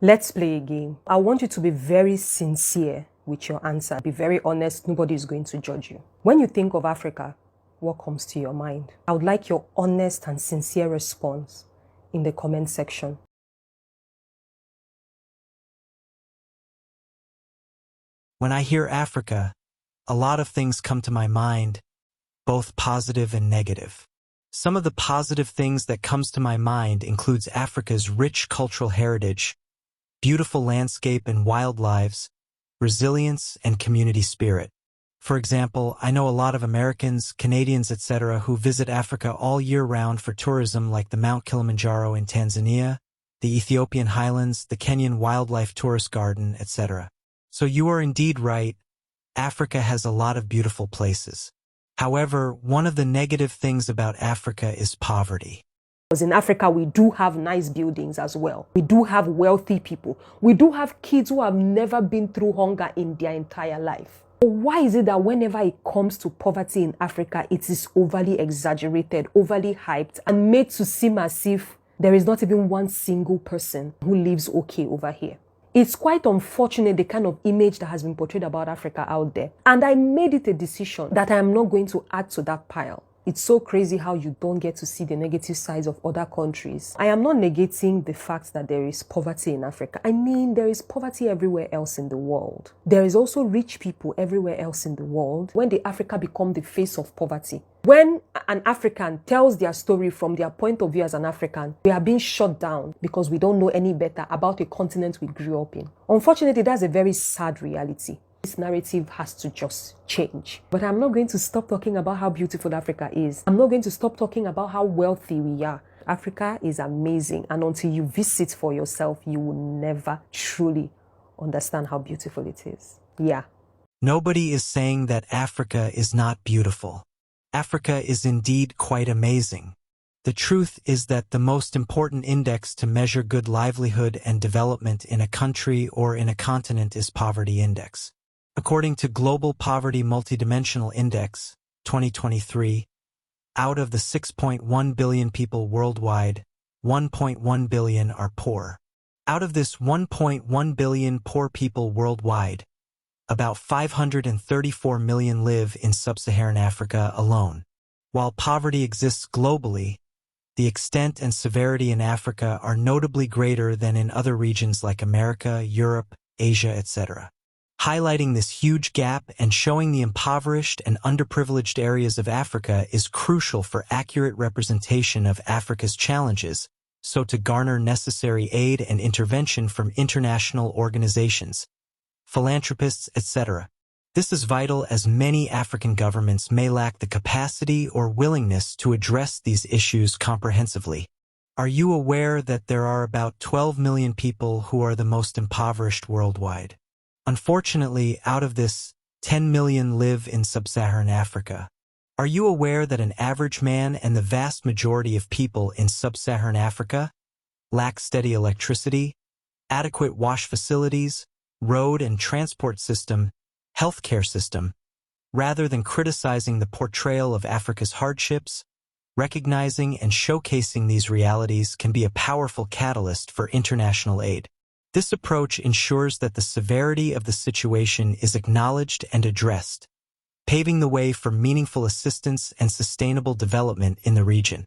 Let's play a game. I want you to be very sincere with your answer. Be very honest. Nobody is going to judge you. When you think of Africa, what comes to your mind? I would like your honest and sincere response in the comment section. When I hear Africa, a lot of things come to my mind, both positive and negative. Some of the positive things that comes to my mind includes Africa's rich cultural heritage, beautiful landscape and wildlife, resilience and community spirit. For example, I know a lot of Americans, Canadians, etc. who visit Africa all year round for tourism, like the Mount Kilimanjaro in Tanzania, the Ethiopian highlands, the Kenyan wildlife tourist garden, etc. So you are indeed right, Africa has a lot of beautiful places. However, one of the negative things about Africa is poverty. Because in Africa, we do have nice buildings as well. We do have wealthy people. We do have kids who have never been through hunger in their entire life. But why is it that whenever it comes to poverty in Africa, it is overly exaggerated, overly hyped, and made to seem as if there is not even one single person who lives okay over here? It's quite unfortunate, the kind of image that has been portrayed about Africa out there. And I made it a decision that I am not going to add to that pile. It's so crazy how you don't get to see the negative sides of other countries. I am not negating the fact that there is poverty in Africa. I mean, there is poverty everywhere else in the world. There is also rich people everywhere else in the world. When the Africa become the face of poverty, when an African tells their story from their point of view as an African, we are being shut down because we don't know any better about a continent we grew up in. Unfortunately, that's a very sad reality. This narrative has to just change. But I'm not going to stop talking about how beautiful Africa is. I'm not going to stop talking about how wealthy we are. Africa is amazing, and until you visit for yourself, you will never truly understand how beautiful it is. Yeah. Nobody is saying that Africa is not beautiful. Africa is indeed quite amazing. The truth is that the most important index to measure good livelihood and development in a country or in a continent is poverty index. According to Global Poverty Multidimensional Index, 2023, out of the 6.1 billion people worldwide, 1.1 billion are poor. Out of this 1.1 billion poor people worldwide, about 534 million live in sub-Saharan Africa alone. While poverty exists globally, the extent and severity in Africa are notably greater than in other regions like America, Europe, Asia, etc. Highlighting this huge gap and showing the impoverished and underprivileged areas of Africa is crucial for accurate representation of Africa's challenges, so to garner necessary aid and intervention from international organizations, philanthropists, etc. This is vital as many African governments may lack the capacity or willingness to address these issues comprehensively. Are you aware that there are about 12 million people who are the most impoverished worldwide? Unfortunately, out of this, 10 million live in sub-Saharan Africa. Are you aware that an average man and the vast majority of people in sub-Saharan Africa lack steady electricity, adequate wash facilities, road and transport system, healthcare system? Rather than criticizing the portrayal of Africa's hardships, recognizing and showcasing these realities can be a powerful catalyst for international aid. This approach ensures that the severity of the situation is acknowledged and addressed, paving the way for meaningful assistance and sustainable development in the region.